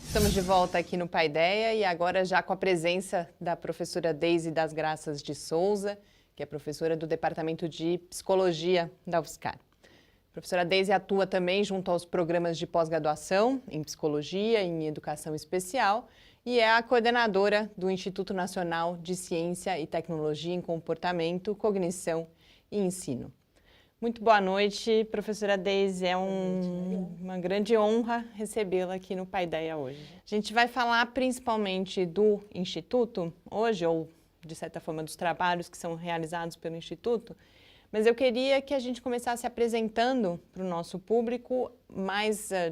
Estamos de volta aqui no Paideia e agora já com a presença da professora Deise das Graças de Souza, que é professora do Departamento de Psicologia da UFSCar. A professora Deise atua também junto aos programas de pós-graduação em Psicologia e em Educação Especial e é a coordenadora do Instituto Nacional de Ciência e Tecnologia em Comportamento, Cognição e Ensino. Muito boa noite, professora Deise. É uma grande honra recebê-la aqui no Paideia hoje. A gente vai falar principalmente do Instituto hoje, ou de certa forma dos trabalhos que são realizados pelo Instituto, mas eu queria que a gente começasse apresentando para o nosso público,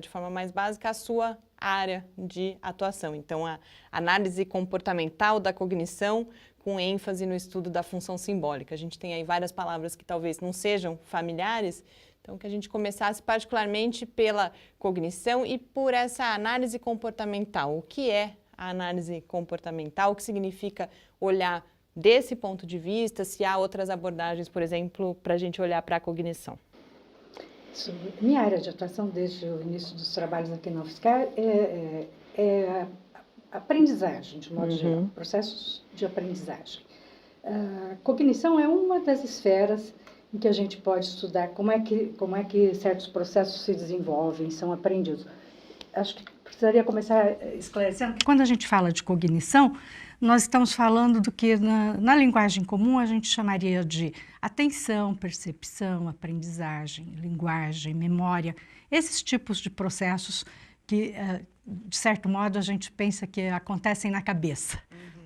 de forma mais básica, a sua área de atuação. Então, a análise comportamental da cognição, com ênfase no estudo da função simbólica. A gente tem aí várias palavras que talvez não sejam familiares, então que a gente começasse particularmente pela cognição e por essa análise comportamental. O que é a análise comportamental? O que significa olhar desse ponto de vista? Se há outras abordagens, por exemplo, para a gente olhar para a cognição? Minha área de atuação desde o início dos trabalhos aqui na UFSCar é aprendizagem, de modo geral, processos de aprendizagem. Cognição é uma das esferas em que a gente pode estudar como é que certos processos se desenvolvem, são aprendidos. Acho que precisaria começar esclarecendo que quando a gente fala de cognição, nós estamos falando do que na linguagem comum a gente chamaria de atenção, percepção, aprendizagem, linguagem, memória, esses tipos de processos que, de certo modo, a gente pensa que acontecem na cabeça.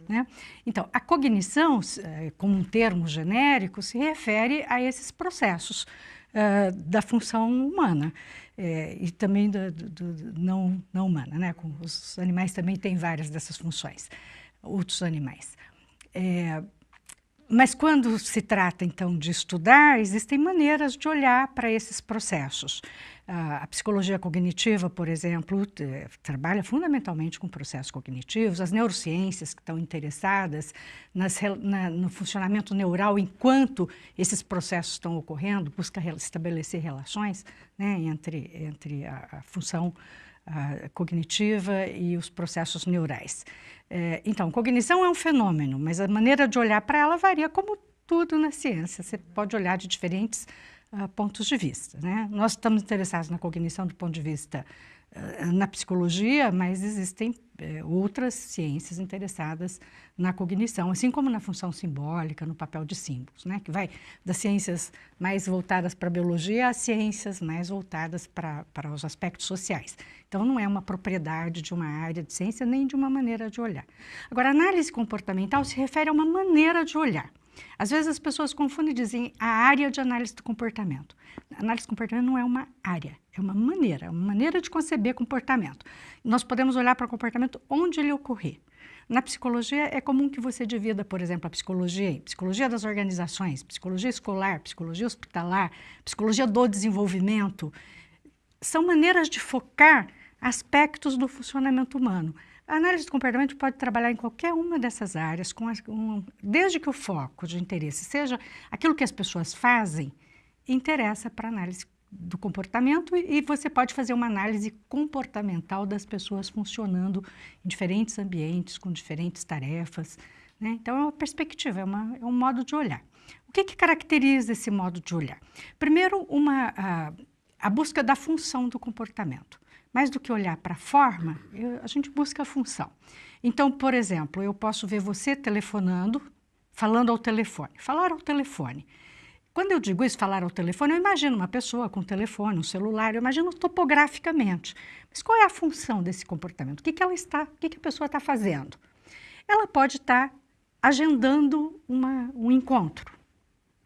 Né? Então, a cognição, como um termo genérico, se refere a esses processos da função humana e também não humana. Né? Os animais também têm várias dessas funções, outros animais. Mas quando se trata, então, de estudar, existem maneiras de olhar para esses processos. A psicologia cognitiva, por exemplo, trabalha fundamentalmente com processos cognitivos. As neurociências que estão interessadas no funcionamento neural enquanto esses processos estão ocorrendo, busca estabelecer relações, né, entre a função cognitiva e os processos neurais. Então, cognição é um fenômeno, mas a maneira de olhar para ela varia como tudo na ciência. Você pode olhar de diferentes pontos de vista. Né? Nós estamos interessados na cognição do ponto de vista na psicologia, mas existem outras ciências interessadas na cognição, assim como na função simbólica, no papel de símbolos, né? Que vai das ciências mais voltadas para a biologia às ciências mais voltadas para os aspectos sociais. Então, não é uma propriedade de uma área de ciência nem de uma maneira de olhar. Agora, a análise comportamental se refere a uma maneira de olhar. Às vezes as pessoas confundem e dizem a área de análise do comportamento. A análise do comportamento não é uma área, é uma maneira de conceber comportamento. Nós podemos olhar para o comportamento onde ele ocorrer. Na psicologia é comum que você divida, por exemplo, a psicologia em psicologia das organizações, psicologia escolar, psicologia hospitalar, psicologia do desenvolvimento. São maneiras de focar aspectos do funcionamento humano. A análise do comportamento pode trabalhar em qualquer uma dessas áreas, desde que o foco de interesse seja aquilo que as pessoas fazem, interessa para a análise do comportamento e você pode fazer uma análise comportamental das pessoas funcionando em diferentes ambientes, com diferentes tarefas. Né? Então, é uma perspectiva, é um modo de olhar. O que caracteriza esse modo de olhar? Primeiro, a busca da função do comportamento. Mais do que olhar para a forma, a gente busca a função. Então, por exemplo, eu posso ver você telefonando, falando ao telefone. Falar ao telefone. Quando eu digo isso, falar ao telefone, eu imagino uma pessoa com um telefone, um celular, eu imagino topograficamente. Mas qual é a função desse comportamento? O que a pessoa está fazendo? Ela pode estar agendando um encontro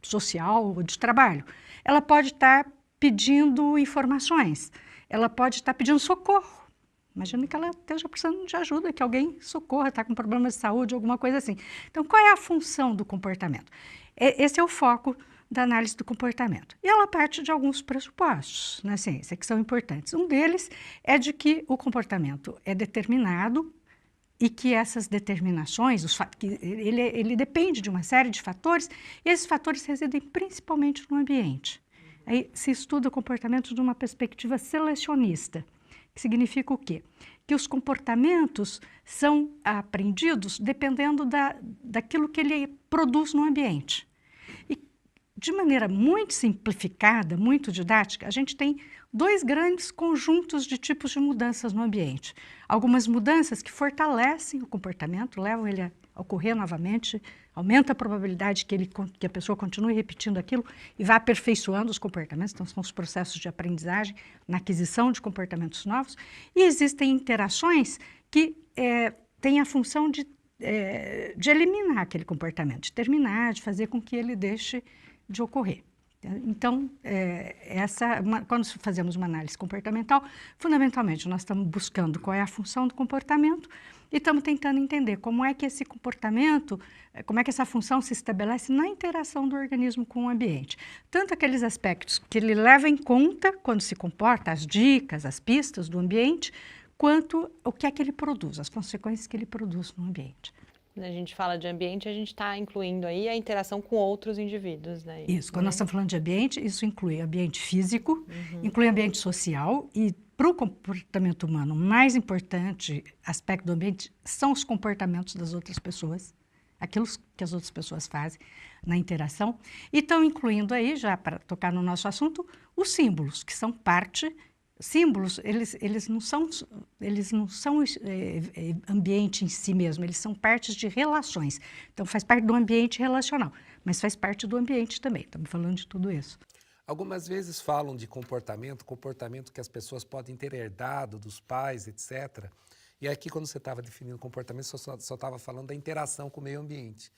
social ou de trabalho. Ela pode estar pedindo informações. Ela pode estar pedindo socorro. Imagina que ela esteja precisando de ajuda, que alguém socorra, está com problemas de saúde, alguma coisa assim. Então, qual é a função do comportamento? Esse é o foco da análise do comportamento. E ela parte de alguns pressupostos na ciência que são importantes. Um deles é de que o comportamento é determinado e que essas determinações, ele depende de uma série de fatores, e esses fatores residem principalmente no ambiente. Aí se estuda o comportamento de uma perspectiva selecionista. que significa o quê? Que os comportamentos são aprendidos dependendo daquilo que ele produz no ambiente. E, de maneira muito simplificada, muito didática, a gente tem dois grandes conjuntos de tipos de mudanças no ambiente. Algumas mudanças que fortalecem o comportamento, levam ele a ocorrer novamente, aumenta a probabilidade que a pessoa continue repetindo aquilo e vá aperfeiçoando os comportamentos. Então, são os processos de aprendizagem na aquisição de comportamentos novos. E existem interações que têm a função de eliminar aquele comportamento, de terminar, de fazer com que ele deixe de ocorrer. Então, quando fazemos uma análise comportamental, fundamentalmente nós estamos buscando qual é a função do comportamento e estamos tentando entender como é que esse comportamento, como é que essa função se estabelece na interação do organismo com o ambiente. Tanto aqueles aspectos que ele leva em conta quando se comporta, as dicas, as pistas do ambiente, quanto o que é que ele produz, as consequências que ele produz no ambiente. Quando a gente fala de ambiente, a gente está incluindo aí a interação com outros indivíduos, né? Isso, quando nós estamos falando de ambiente, isso inclui ambiente físico, inclui ambiente social e para o comportamento humano, o mais importante aspecto do ambiente são os comportamentos das outras pessoas, aquilo que as outras pessoas fazem na interação, e estão incluindo aí, já para tocar no nosso assunto, os símbolos, que são parte. Símbolos, eles não são ambiente em si mesmo, eles são partes de relações. Então, faz parte do ambiente relacional, mas faz parte do ambiente também. Estamos falando de tudo isso. Algumas vezes falam de comportamento que as pessoas podem ter herdado dos pais, etc. E aqui, quando você estava definindo comportamento, só estava falando da interação com o meio ambiente.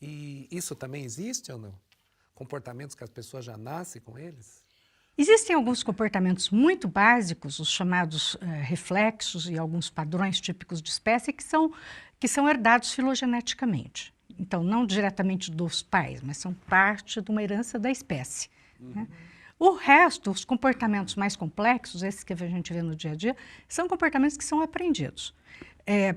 E isso também existe ou não? Comportamentos que as pessoas já nascem com eles? Existem alguns comportamentos muito básicos, os chamados reflexos e alguns padrões típicos de espécie que são herdados filogeneticamente. Então, não diretamente dos pais, mas são parte de uma herança da espécie. Né? O resto, os comportamentos mais complexos, esses que a gente vê no dia a dia, são comportamentos que são aprendidos.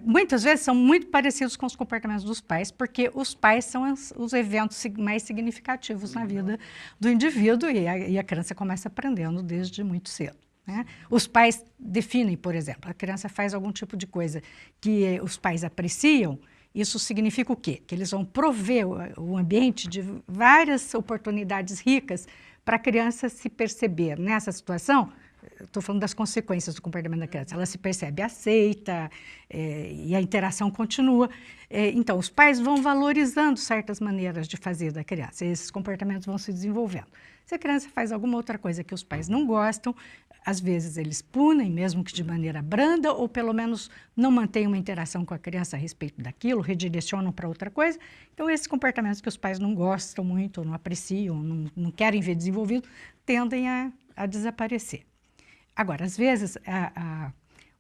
Muitas vezes são muito parecidos com os comportamentos dos pais, porque os pais são os eventos mais significativos na vida do indivíduo e a criança começa aprendendo desde muito cedo. Né? Os pais definem, por exemplo, a criança faz algum tipo de coisa que os pais apreciam, isso significa o quê? Que eles vão prover o ambiente de várias oportunidades ricas para a criança se perceber nessa situação. Estou falando das consequências do comportamento da criança. Ela se percebe aceita e a interação continua. Então, os pais vão valorizando certas maneiras de fazer da criança. E esses comportamentos vão se desenvolvendo. Se a criança faz alguma outra coisa que os pais não gostam, às vezes eles punem, mesmo que de maneira branda, ou pelo menos não mantêm uma interação com a criança a respeito daquilo, redirecionam para outra coisa. Então, esses comportamentos que os pais não gostam muito, ou não apreciam, não querem ver desenvolvido, tendem a desaparecer. Agora, às vezes,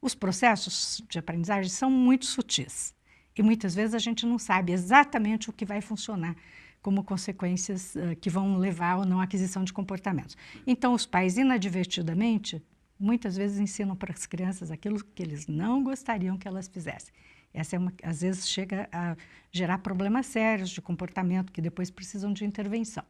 os processos de aprendizagem são muito sutis e muitas vezes a gente não sabe exatamente o que vai funcionar como consequências que vão levar ou não à aquisição de comportamentos. Então, os pais, inadvertidamente, muitas vezes ensinam para as crianças aquilo que eles não gostariam que elas fizessem. Às vezes chega a gerar problemas sérios de comportamento que depois precisam de intervenção,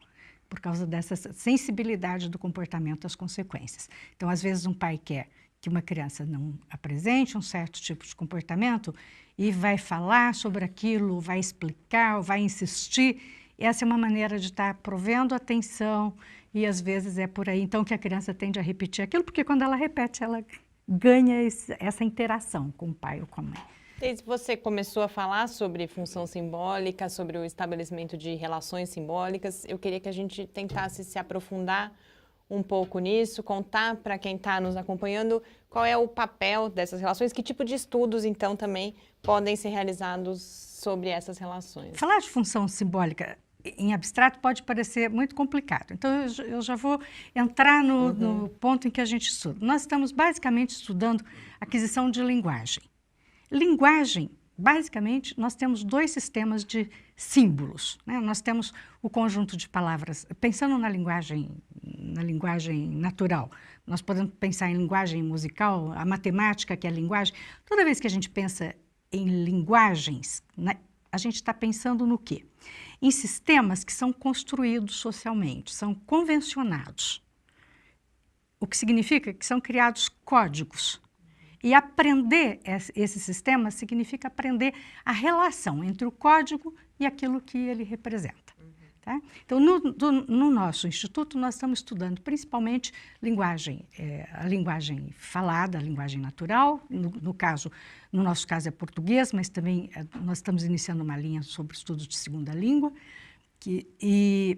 por causa dessa sensibilidade do comportamento às consequências. Então, às vezes, um pai quer que uma criança não apresente um certo tipo de comportamento e vai falar sobre aquilo, vai explicar, vai insistir. Essa é uma maneira de estar provendo atenção e, às vezes, é por aí, então, que a criança tende a repetir aquilo, porque quando ela repete, ela ganha essa interação com o pai ou com a mãe. Desde que você começou a falar sobre função simbólica, sobre o estabelecimento de relações simbólicas, eu queria que a gente tentasse se aprofundar um pouco nisso, contar para quem está nos acompanhando qual é o papel dessas relações, que tipo de estudos, então, também podem ser realizados sobre essas relações. Falar de função simbólica em abstrato pode parecer muito complicado. Então, eu já vou entrar no ponto em que a gente estuda. Nós estamos basicamente estudando aquisição de linguagem. Linguagem, basicamente, nós temos dois sistemas de símbolos. Né? Nós temos o conjunto de palavras, pensando na linguagem natural, nós podemos pensar em linguagem musical, a matemática, que é a linguagem. Toda vez que a gente pensa em linguagens, a gente está pensando no quê? Em sistemas que são construídos socialmente, são convencionados. O que significa que são criados códigos E aprender esse sistema significa aprender a relação entre o código e aquilo que ele representa. Tá? Então, no nosso instituto, nós estamos estudando principalmente a linguagem falada, a linguagem natural. No nosso caso é português, mas também nós estamos iniciando uma linha sobre estudos de segunda língua,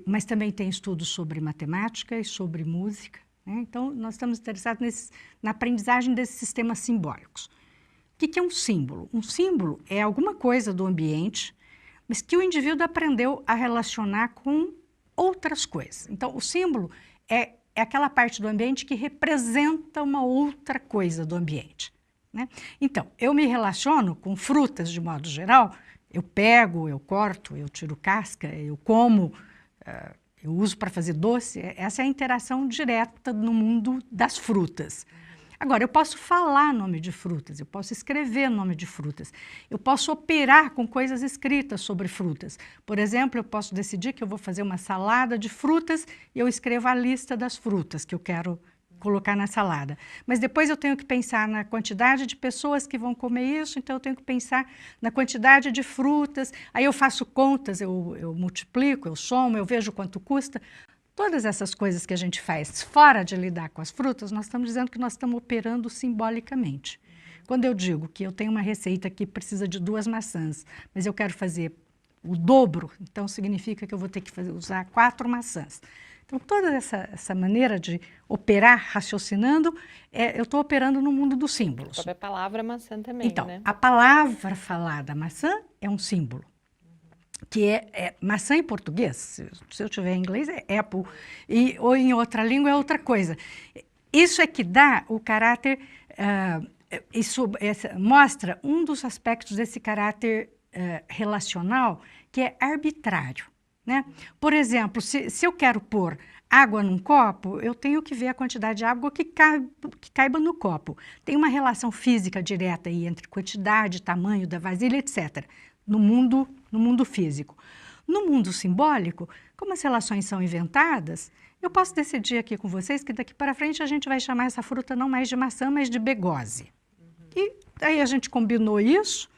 mas também tem estudos sobre matemática e sobre música. Então, nós estamos interessados na aprendizagem desses sistemas simbólicos. O que é um símbolo? Um símbolo é alguma coisa do ambiente, mas que o indivíduo aprendeu a relacionar com outras coisas. Então, o símbolo é aquela parte do ambiente que representa uma outra coisa do ambiente. Né? Então, eu me relaciono com frutas de modo geral, eu pego, eu corto, eu tiro casca, eu como, eu uso para fazer doce. Essa é a interação direta no mundo das frutas. Agora, eu posso falar nome de frutas, eu posso escrever nome de frutas, eu posso operar com coisas escritas sobre frutas. Por exemplo, eu posso decidir que eu vou fazer uma salada de frutas e eu escrevo a lista das frutas que eu quero colocar na salada. Mas depois eu tenho que pensar na quantidade de pessoas que vão comer isso, então eu tenho que pensar na quantidade de frutas, aí eu faço contas, eu multiplico, eu somo, eu vejo quanto custa. Todas essas coisas que a gente faz fora de lidar com as frutas, nós estamos dizendo que nós estamos operando simbolicamente. Quando eu digo que eu tenho uma receita que precisa de 2 maçãs, mas eu quero fazer o dobro, então significa que eu vou ter que usar 4 maçãs. Então, toda essa maneira de operar raciocinando, eu estou operando no mundo dos símbolos. A própria palavra maçã também, então, né? A palavra falada maçã é um símbolo, que é maçã em português. Se eu tiver em inglês, é apple, ou em outra língua é outra coisa. Isso é que dá o caráter, isso mostra um dos aspectos desse caráter relacional, que é arbitrário. Né? Por exemplo, se eu quero pôr água num copo, eu tenho que ver a quantidade de água que caiba no copo. Tem uma relação física direta aí entre quantidade, tamanho da vasilha, etc., no mundo físico. No mundo simbólico, como as relações são inventadas, eu posso decidir aqui com vocês que daqui para frente a gente vai chamar essa fruta não mais de maçã, mas de begose. E aí a gente combinou isso.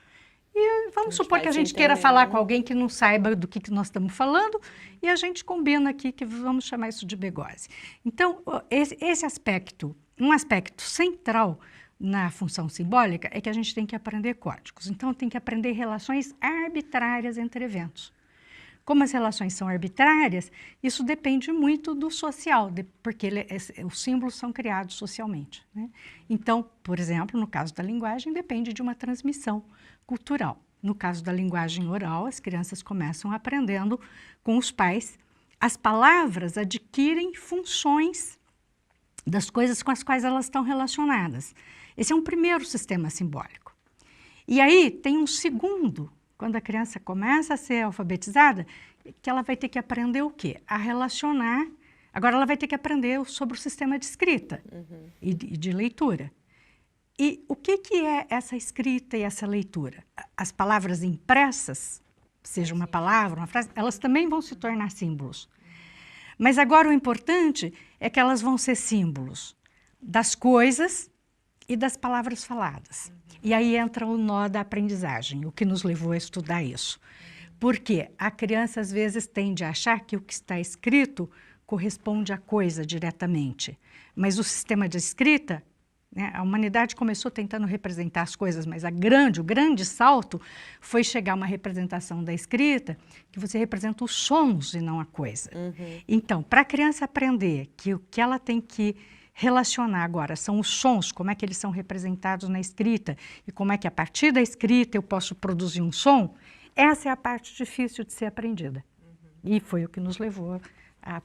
E vamos supor que a gente queira falar com alguém que não saiba do que nós estamos falando, e a gente combina aqui que vamos chamar isso de begose. Então, esse aspecto, um aspecto central na função simbólica é que a gente tem que aprender códigos. Então, tem que aprender relações arbitrárias entre eventos. Como as relações são arbitrárias, isso depende muito do social, porque os símbolos são criados socialmente. Né? Então, por exemplo, no caso da linguagem, depende de uma transmissão cultural. No caso da linguagem oral, as crianças começam aprendendo com os pais. As palavras adquirem funções das coisas com as quais elas estão relacionadas. Esse é um primeiro sistema simbólico. E aí tem um segundo, quando a criança começa a ser alfabetizada, que ela vai ter que aprender o quê? A relacionar. Agora ela vai ter que aprender sobre o sistema de escrita e de leitura. E o que é essa escrita e essa leitura? As palavras impressas, seja uma palavra, uma frase, elas também vão se tornar símbolos. Mas agora o importante é que elas vão ser símbolos das coisas e das palavras faladas. E aí entra o nó da aprendizagem, o que nos levou a estudar isso. Porque a criança às vezes tende a achar que o que está escrito corresponde à coisa diretamente. Mas o sistema de escrita, né, a humanidade começou tentando representar as coisas, mas o grande salto foi chegar a uma representação da escrita que você representa os sons e não a coisa. Então, para a criança aprender que o que ela tem que relacionar agora são os sons, como é que eles são representados na escrita e como é que a partir da escrita eu posso produzir um som, essa é a parte difícil de ser aprendida. E foi o que nos levou a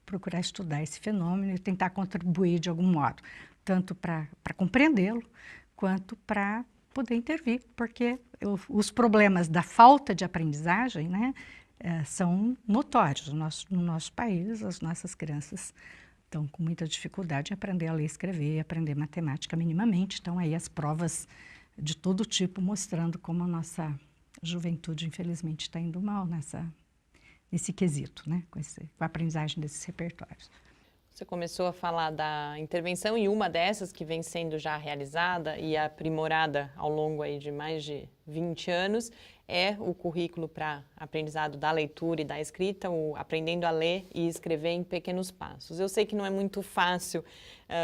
procurar estudar esse fenômeno e tentar contribuir de algum modo, tanto para compreendê-lo, quanto para poder intervir, porque os problemas da falta de aprendizagem, né, são notórios. No nosso país, as nossas crianças estão com muita dificuldade em aprender a ler e escrever, aprender matemática minimamente. Estão aí as provas de todo tipo mostrando como a nossa juventude, infelizmente, está indo mal nesse quesito, né, com a aprendizagem desses repertórios. Você começou a falar da intervenção e uma dessas que vem sendo já realizada e aprimorada ao longo aí de mais de 20 anos é o currículo para aprendizado da leitura e da escrita, o Aprendendo a Ler e Escrever em Pequenos Passos. Eu sei que não é muito fácil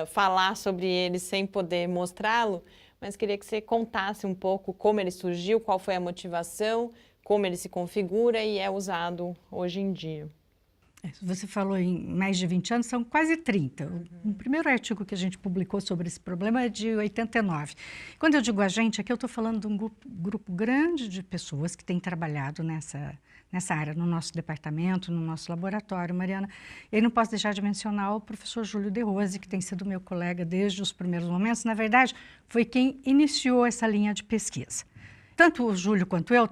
falar sobre ele sem poder mostrá-lo, mas queria que você contasse um pouco como ele surgiu, qual foi a motivação, como ele se configura e é usado hoje em dia. Você falou em mais de 20 anos, são quase 30. O primeiro artigo que a gente publicou sobre esse problema é de 89. Quando eu digo a gente, aqui eu estou falando de um grupo grande de pessoas que têm trabalhado nessa área, no nosso departamento, no nosso laboratório, Mariana. E aí não posso deixar de mencionar o professor Júlio de Rose, que tem sido meu colega desde os primeiros momentos. Na verdade, foi quem iniciou essa linha de pesquisa. Tanto o Júlio quanto eu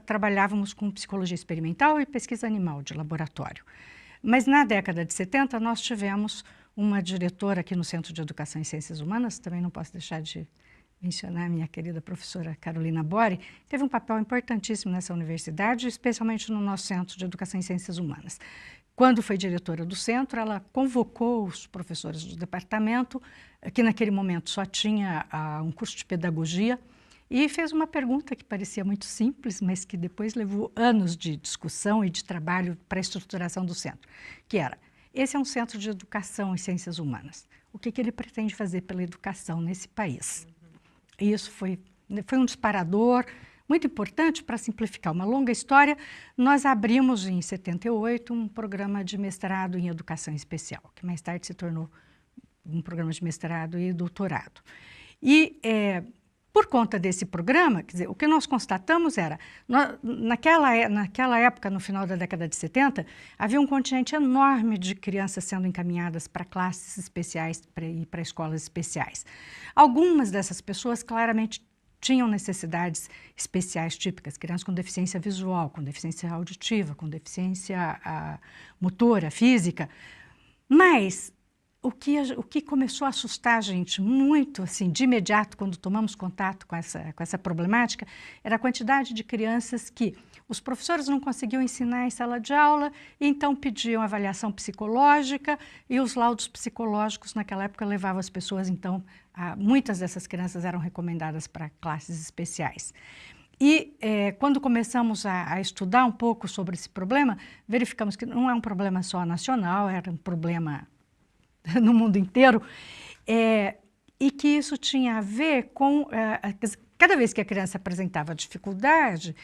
trabalhávamos com psicologia experimental e pesquisa animal de laboratório. Mas na década de 70 nós tivemos uma diretora aqui no Centro de Educação em Ciências Humanas, também não posso deixar de mencionar a minha querida professora Carolina Bori, teve um papel importantíssimo nessa universidade, especialmente no nosso Centro de Educação em Ciências Humanas. Quando foi diretora do centro, ela convocou os professores do departamento, que naquele momento só tinha um curso de pedagogia, e fez uma pergunta que parecia muito simples, mas que depois levou anos de discussão e de trabalho para a estruturação do centro, que era, esse é um centro de educação em ciências humanas, o que ele pretende fazer pela educação nesse país? E isso foi um disparador muito importante para simplificar uma longa história. Nós abrimos em 78 um programa de mestrado em educação especial, que mais tarde se tornou um programa de mestrado e doutorado. E por conta desse programa, quer dizer, o que nós constatamos era, naquela época, no final da década de 70, havia um contingente enorme de crianças sendo encaminhadas para classes especiais e para escolas especiais. Algumas dessas pessoas claramente tinham necessidades especiais típicas, crianças com deficiência visual, com deficiência auditiva, com deficiência motora, física, mas o que começou a assustar a gente muito, assim, de imediato, quando tomamos contato com essa problemática, era a quantidade de crianças que os professores não conseguiam ensinar em sala de aula, e então pediam avaliação psicológica, e os laudos psicológicos naquela época levavam as pessoas, então, muitas dessas crianças eram recomendadas para classes especiais. E quando começamos a estudar um pouco sobre esse problema, verificamos que não é um problema só nacional, era um problema no mundo inteiro, e que isso tinha a ver com, cada vez que a criança apresentava dificuldade,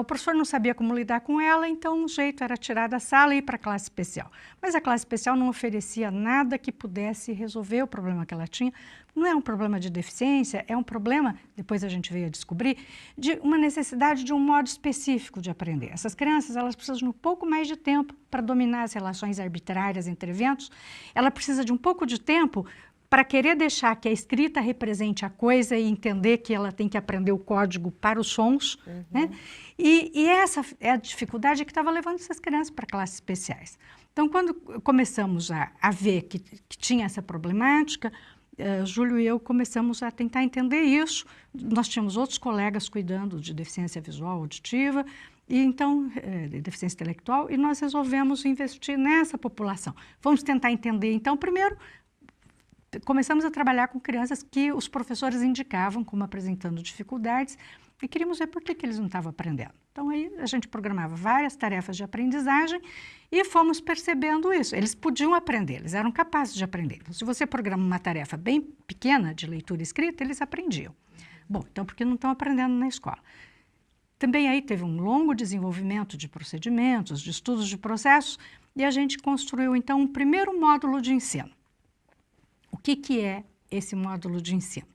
o professor não sabia como lidar com ela, então o jeito era tirar da sala e ir para a classe especial. Mas a classe especial não oferecia nada que pudesse resolver o problema que ela tinha. Não é um problema de deficiência, é um problema, depois a gente veio a descobrir, de uma necessidade de um modo específico de aprender. Essas crianças, elas precisam de um pouco mais de tempo para dominar as relações arbitrárias entre eventos. Ela precisa de um pouco de tempo para querer deixar que a escrita represente a coisa e entender que ela tem que aprender o código para os sons, né? E essa é a dificuldade que estava levando essas crianças para classes especiais. Então, quando começamos a ver que tinha essa problemática, Júlio e eu começamos a tentar entender isso. Nós tínhamos outros colegas cuidando de deficiência visual, auditiva, e então, de deficiência intelectual, e nós resolvemos investir nessa população. Vamos tentar entender, então, primeiro, começamos a trabalhar com crianças que os professores indicavam como apresentando dificuldades e queríamos ver por que eles não estavam aprendendo. Então, aí a gente programava várias tarefas de aprendizagem e fomos percebendo isso. Eles podiam aprender, eles eram capazes de aprender. Então, se você programa uma tarefa bem pequena de leitura e escrita, eles aprendiam. Bom, então por que não estão aprendendo na escola? Também aí teve um longo desenvolvimento de procedimentos, de estudos de processos, e a gente construiu, então, um primeiro módulo de ensino. O que é esse módulo de ensino?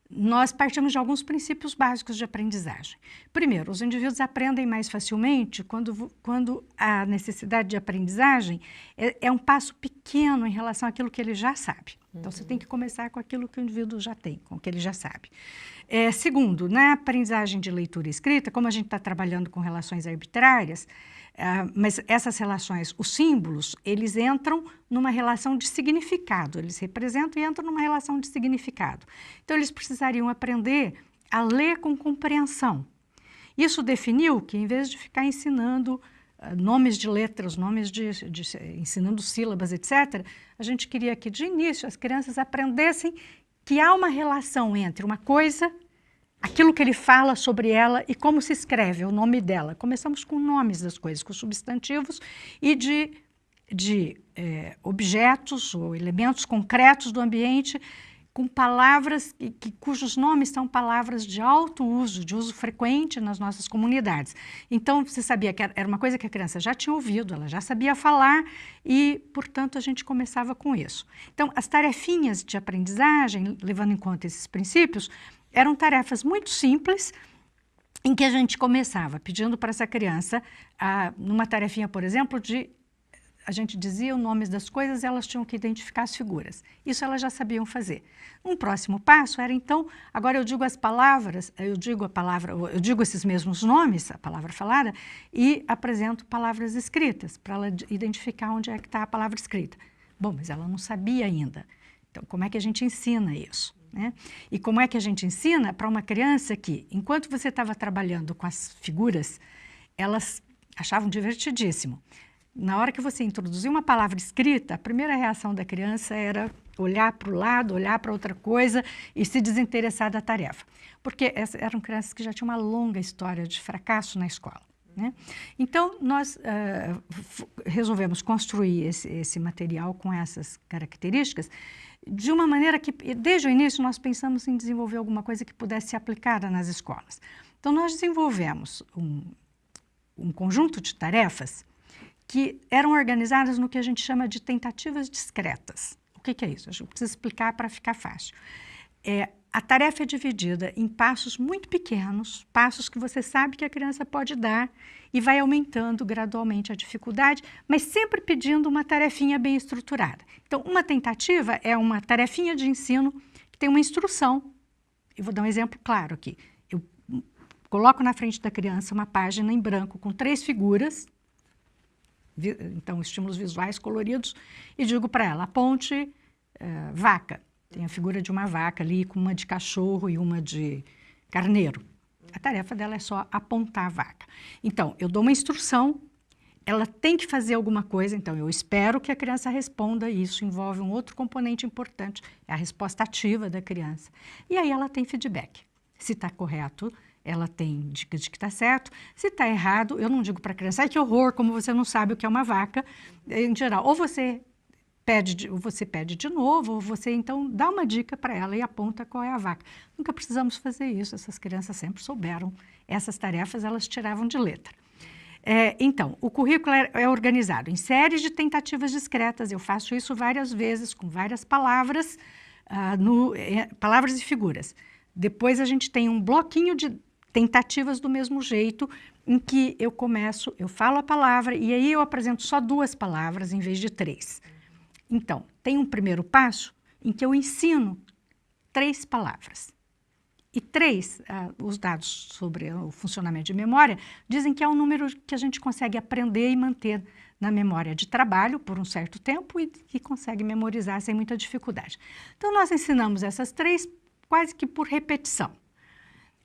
Nós partimos de alguns princípios básicos de aprendizagem. Primeiro, os indivíduos aprendem mais facilmente quando a necessidade de aprendizagem é um passo pequeno em relação àquilo que ele já sabe. Então, você tem que começar com aquilo que o indivíduo já tem, com o que ele já sabe. Segundo, na aprendizagem de leitura e escrita, como a gente está trabalhando com relações arbitrárias, mas essas relações, os símbolos, eles entram numa relação de significado, eles representam e entram numa relação de significado. Então, eles precisariam aprender a ler com compreensão. Isso definiu que, em vez de ficar ensinando nomes de letras, nomes ensinando sílabas, etc., a gente queria que, de início, as crianças aprendessem que há uma relação entre uma coisa, aquilo que ele fala sobre ela e como se escreve, o nome dela. Começamos com nomes das coisas, com substantivos e de objetos ou elementos concretos do ambiente, com palavras cujos nomes são palavras de alto uso, de uso frequente nas nossas comunidades. Então, você sabia que era uma coisa que a criança já tinha ouvido, ela já sabia falar e, portanto, a gente começava com isso. Então, as tarefinhas de aprendizagem, levando em conta esses princípios, eram tarefas muito simples, em que a gente começava pedindo para essa criança, numa tarefinha, por exemplo, a gente dizia os nomes das coisas e elas tinham que identificar as figuras. Isso elas já sabiam fazer. Um próximo passo era, então, agora eu digo as palavras, eu digo esses mesmos nomes, a palavra falada, e apresento palavras escritas, para ela identificar onde é que está a palavra escrita. Bom, mas ela não sabia ainda. Então, como é que a gente ensina isso? Né? E como é que a gente ensina para uma criança que, enquanto você estava trabalhando com as figuras, elas achavam divertidíssimo. Na hora que você introduzia uma palavra escrita, a primeira reação da criança era olhar para o lado, olhar para outra coisa e se desinteressar da tarefa. Porque eram crianças que já tinham uma longa história de fracasso na escola. Né? Então, nós resolvemos construir esse material com essas características de uma maneira que, desde o início, nós pensamos em desenvolver alguma coisa que pudesse ser aplicada nas escolas. Então, nós desenvolvemos um conjunto de tarefas que eram organizadas no que a gente chama de tentativas discretas. O que é isso? A gente precisa explicar para ficar fácil. A tarefa é dividida em passos muito pequenos, passos que você sabe que a criança pode dar e vai aumentando gradualmente a dificuldade, mas sempre pedindo uma tarefinha bem estruturada. Então, uma tentativa é uma tarefinha de ensino que tem uma instrução. Eu vou dar um exemplo claro aqui. Eu coloco na frente da criança uma página em branco com 3 figuras, então estímulos visuais coloridos, e digo para ela, aponte vaca. Tem a figura de uma vaca ali, com uma de cachorro e uma de carneiro. A tarefa dela é só apontar a vaca. Então, eu dou uma instrução, ela tem que fazer alguma coisa, então eu espero que a criança responda, e isso envolve um outro componente importante, é a resposta ativa da criança. E aí ela tem feedback. Se está correto, ela tem dica de que está certo. Se está errado, eu não digo para a criança, ai que horror, como você não sabe o que é uma vaca. Em geral, ou você pede de novo, ou você então dá uma dica para ela e aponta qual é a vaca. Nunca precisamos fazer isso, essas crianças sempre souberam. Essas tarefas elas tiravam de letra. Então, o currículo é organizado em séries de tentativas discretas. Eu faço isso várias vezes, com várias palavras, palavras e figuras. Depois a gente tem um bloquinho de tentativas do mesmo jeito, em que eu falo a palavra e aí eu apresento só 2 palavras em vez de 3. Então, tem um primeiro passo em que eu ensino 3 palavras. E 3, os dados sobre o funcionamento de memória, dizem que é um número que a gente consegue aprender e manter na memória de trabalho por um certo tempo e que consegue memorizar sem muita dificuldade. Então, nós ensinamos essas 3 quase que por repetição.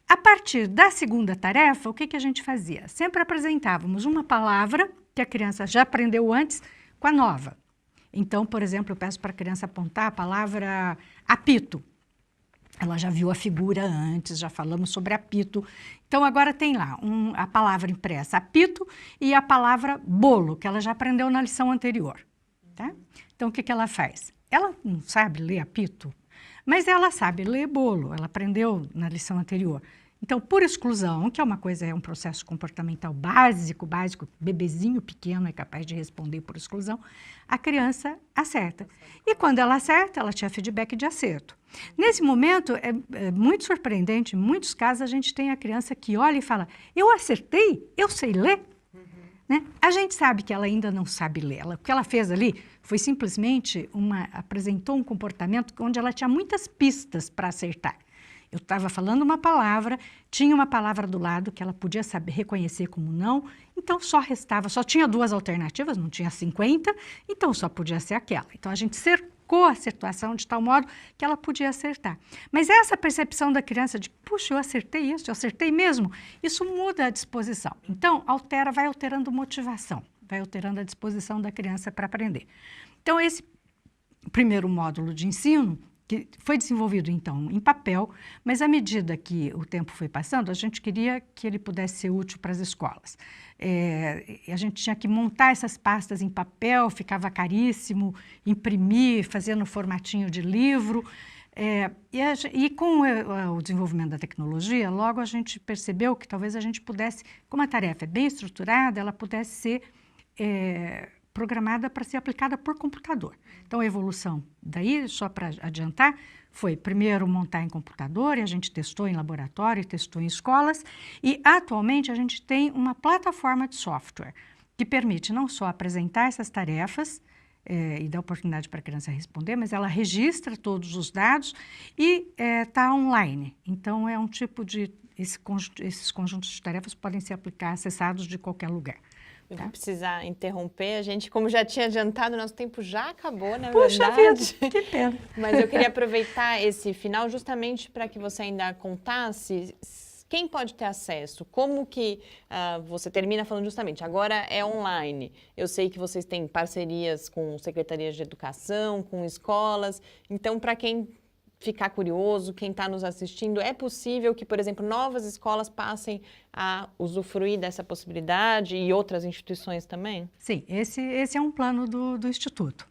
A partir da segunda tarefa, o que a gente fazia? Sempre apresentávamos uma palavra que a criança já aprendeu antes com a nova. Então, por exemplo, eu peço para a criança apontar a palavra apito. Ela já viu a figura antes, já falamos sobre apito. Então, agora tem lá a palavra impressa apito e a palavra bolo, que ela já aprendeu na lição anterior. Tá? Então, o que ela faz? Ela não sabe ler apito, mas ela sabe ler bolo, ela aprendeu na lição anterior. Então, por exclusão, que é um processo comportamental básico, bebezinho pequeno é capaz de responder por exclusão, a criança acerta. E quando ela acerta, ela tinha feedback de acerto. Nesse momento, é muito surpreendente, em muitos casos a gente tem a criança que olha e fala, eu acertei, eu sei ler. Né? A gente sabe que ela ainda não sabe ler. O que ela fez ali foi simplesmente apresentou um comportamento onde ela tinha muitas pistas para acertar. Eu estava falando uma palavra, tinha uma palavra do lado que ela podia saber reconhecer como não, então só tinha 2 alternativas, não tinha 50, então só podia ser aquela. Então a gente cercou explicou a situação de tal modo que ela podia acertar. Mas essa percepção da criança de, puxa, eu acertei isso, eu acertei mesmo, isso muda a disposição. Então, vai alterando motivação, vai alterando a disposição da criança para aprender. Então, esse primeiro módulo de ensino, que foi desenvolvido, então, em papel, mas à medida que o tempo foi passando, a gente queria que ele pudesse ser útil para as escolas. A gente tinha que montar essas pastas em papel, ficava caríssimo, imprimir, fazer no formatinho de livro. E com o desenvolvimento da tecnologia, logo a gente percebeu que talvez a gente pudesse, como a tarefa é bem estruturada, ela pudesse ser programada para ser aplicada por computador. Então, a evolução daí, só para adiantar, foi primeiro montar em computador, e a gente testou em laboratório, testou em escolas, e atualmente a gente tem uma plataforma de software que permite não só apresentar essas tarefas e dar oportunidade para a criança responder, mas ela registra todos os dados e está online. Então, é um tipo de... Esses conjuntos de tarefas podem ser acessados de qualquer lugar. Eu vou precisar interromper, a gente, como já tinha adiantado, nosso tempo já acabou, na Puxa verdade. Vida, que pena. Mas eu queria aproveitar esse final justamente para que você ainda contasse quem pode ter acesso, como que você termina falando justamente, agora é online. Eu sei que vocês têm parcerias com secretarias de educação, com escolas, então para quem ficar curioso, quem está nos assistindo, é possível que, por exemplo, novas escolas passem a usufruir dessa possibilidade e outras instituições também? Sim, esse é um plano do Instituto,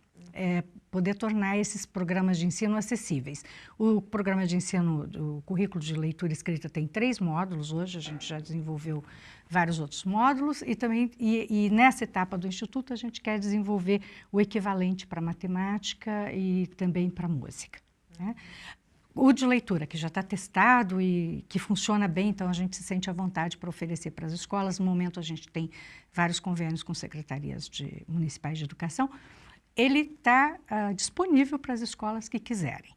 poder tornar esses programas de ensino acessíveis. O programa de ensino, o currículo de leitura e escrita tem 3 módulos, hoje a gente já desenvolveu vários outros módulos e nessa etapa do Instituto a gente quer desenvolver o equivalente para matemática e também para música. O de leitura, que já está testado e que funciona bem, então a gente se sente à vontade para oferecer para as escolas. No momento a gente tem vários convênios com secretarias municipais de educação. Ele está disponível para as escolas que quiserem.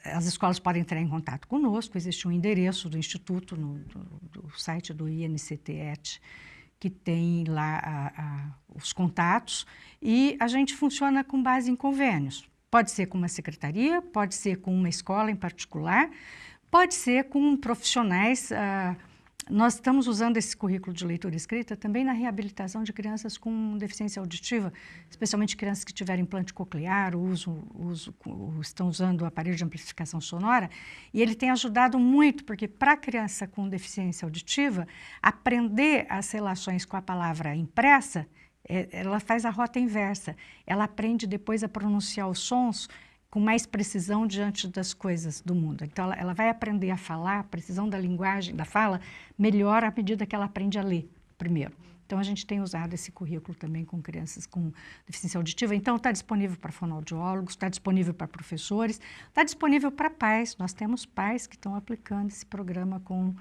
As escolas podem entrar em contato conosco, existe um endereço do Instituto do site do INCTET, que tem lá os contatos, e a gente funciona com base em convênios. Pode ser com uma secretaria, pode ser com uma escola em particular, pode ser com profissionais. Nós estamos usando esse currículo de leitura e escrita também na reabilitação de crianças com deficiência auditiva, especialmente crianças que tiveram implante coclear, estão usando o aparelho de amplificação sonora, e ele tem ajudado muito, porque para a criança com deficiência auditiva, aprender as relações com a palavra impressa, ela faz a rota inversa, ela aprende depois a pronunciar os sons com mais precisão diante das coisas do mundo. Então, ela vai aprender a falar, a precisão da linguagem, da fala, melhor à medida que ela aprende a ler primeiro. Então, a gente tem usado esse currículo também com crianças com deficiência auditiva. Então, está disponível para fonoaudiólogos, está disponível para professores, está disponível para pais. Nós temos pais que estão aplicando esse programa com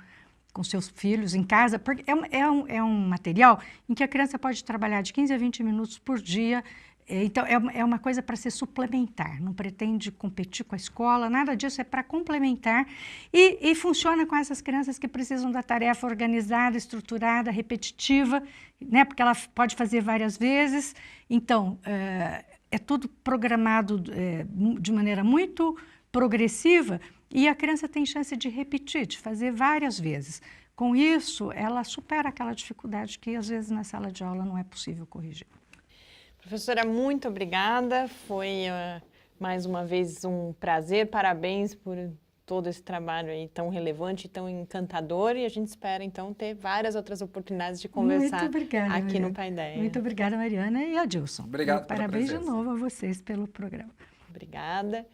seus filhos em casa, porque é um material em que a criança pode trabalhar de 15 a 20 minutos por dia. Então, é uma coisa para ser suplementar, não pretende competir com a escola, nada disso, é para complementar e funciona com essas crianças que precisam da tarefa organizada, estruturada, repetitiva, né, porque ela pode fazer várias vezes. Então, é tudo programado de maneira muito progressiva e a criança tem chance de repetir, de fazer várias vezes. Com isso, ela supera aquela dificuldade que, às vezes, na sala de aula não é possível corrigir. Professora, muito obrigada. Foi, mais uma vez, um prazer. Parabéns por todo esse trabalho aí tão relevante e tão encantador. E a gente espera, então, ter várias outras oportunidades de conversar aqui no Paideia. Muito obrigada, Mariana e Adilson. Obrigado pela Parabéns presença. de novo a vocês pelo programa. Obrigada.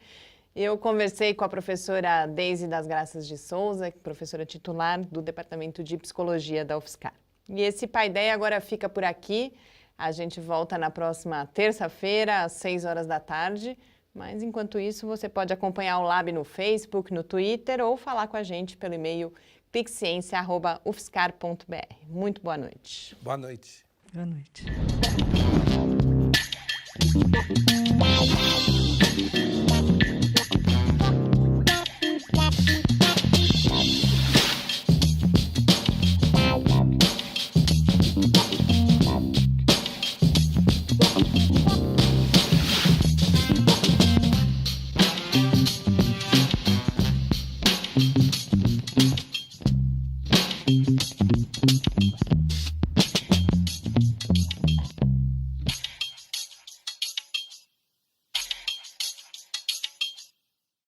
Eu conversei com a professora Deise das Graças de Souza, professora titular do Departamento de Psicologia da UFSCar. E esse Paideia agora fica por aqui. A gente volta na próxima terça-feira, às 6 horas da tarde. Mas, enquanto isso, você pode acompanhar o Lab no Facebook, no Twitter ou falar com a gente pelo e-mail pixciência@ufscar.br. Muito boa noite. Boa noite. Boa noite.